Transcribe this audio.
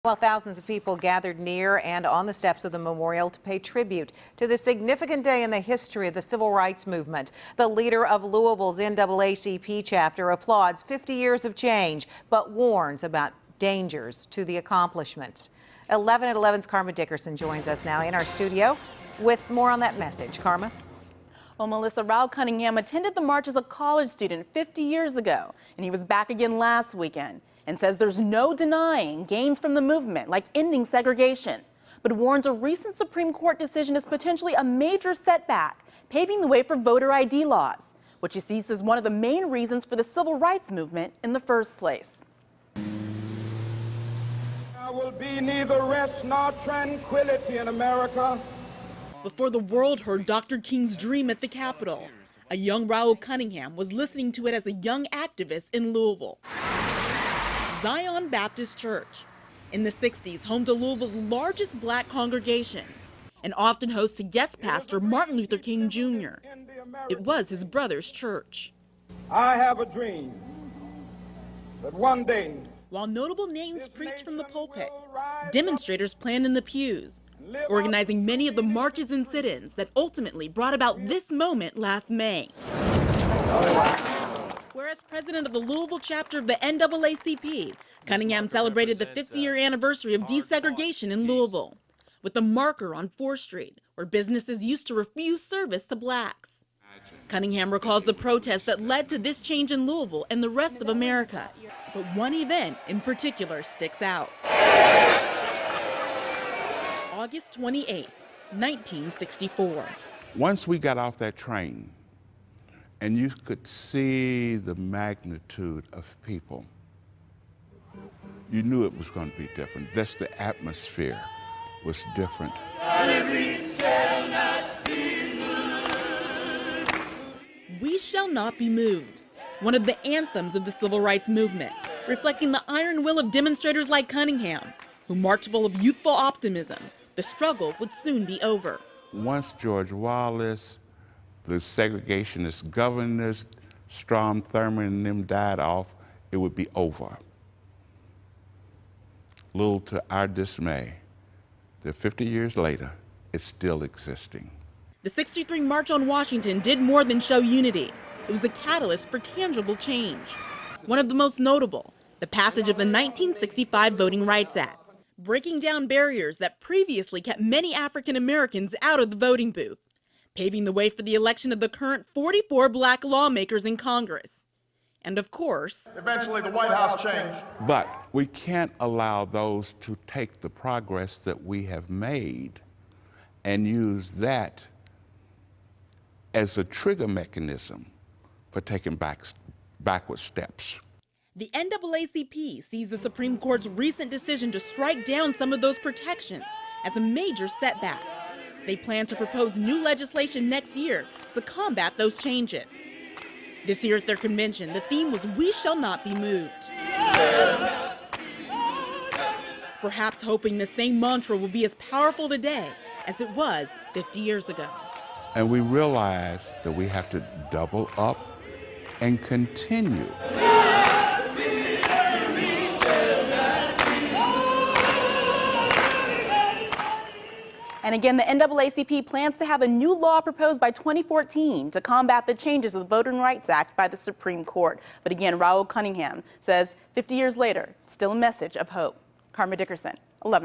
While thousands of people gathered near and on the steps of the memorial to pay tribute to this significant day in the history of the civil rights movement. The leader of Louisville's NAACP chapter applauds 50 years of change, but warns about dangers to the accomplishments. 11 at 11's Karma Dickerson joins us now in our studio with more on that message. Karma? Well, Melissa, Raul Cunningham attended the march as a college student 50 years ago, and he was back again last weekend, and says there's no denying gains from the movement, like ending segregation, but warns a recent Supreme Court decision is potentially a major setback, paving the way for voter ID laws, which he sees as one of the main reasons for the civil rights movement in the first place. There will be neither rest nor tranquility in America. Before the world heard Dr. King's dream at the Capitol, a young Raul Cunningham was listening to it as a young activist in Louisville. Zion Baptist Church, in the 60s, home to Louisville's largest black congregation, and often host to guest pastor Martin Luther King Jr. It was his brother's church. I have a dream that one day, while notable names preached from the pulpit, demonstrators planned in the pews, organizing many of the marches and sit-ins that ultimately brought about this moment last May. Whereas president of the Louisville chapter of the NAACP, Cunningham celebrated the 50-year anniversary of desegregation in Louisville, with a marker on 4th Street, where businesses used to refuse service to blacks. Cunningham recalls the protests that led to this change in Louisville and the rest of America, but one event in particular sticks out. August 28, 1964. Once we got off that train, and you could see the magnitude of people, you knew it was going to be different. Just the atmosphere was different. We Shall Not Be Moved, one of the anthems of the civil rights movement, reflecting the iron will of demonstrators like Cunningham, who marched full of youthful optimism. The struggle would soon be over. Once George Wallace, the segregationist governors, Strom Thurmond and them died off, it would be over. Little to our dismay, that 50 years later, it's still existing. The '63 March on Washington did more than show unity. It was a catalyst for tangible change. One of the most notable, the passage of the 1965 Voting Rights Act, breaking down barriers that previously kept many African Americans out of the voting booth, paving the way for the election of the current 44 black lawmakers in Congress. And of course, eventually the White House changed. But we can't allow those to take the progress that we have made and use that as a trigger mechanism for taking backward steps. The NAACP sees the Supreme Court's recent decision to strike down some of those protections as a major setback. They plan to propose new legislation next year to combat those changes. This year at their convention, the theme was "We Shall Not Be Moved." Perhaps hoping the same mantra will be as powerful today as it was 50 years ago. And we realize that we have to double up and continue. And again, the NAACP plans to have a new law proposed by 2014 to combat the changes of the Voting Rights Act by the Supreme Court. But again, Raul Cunningham says 50 years later, still a message of hope. Karma Dickerson, 11.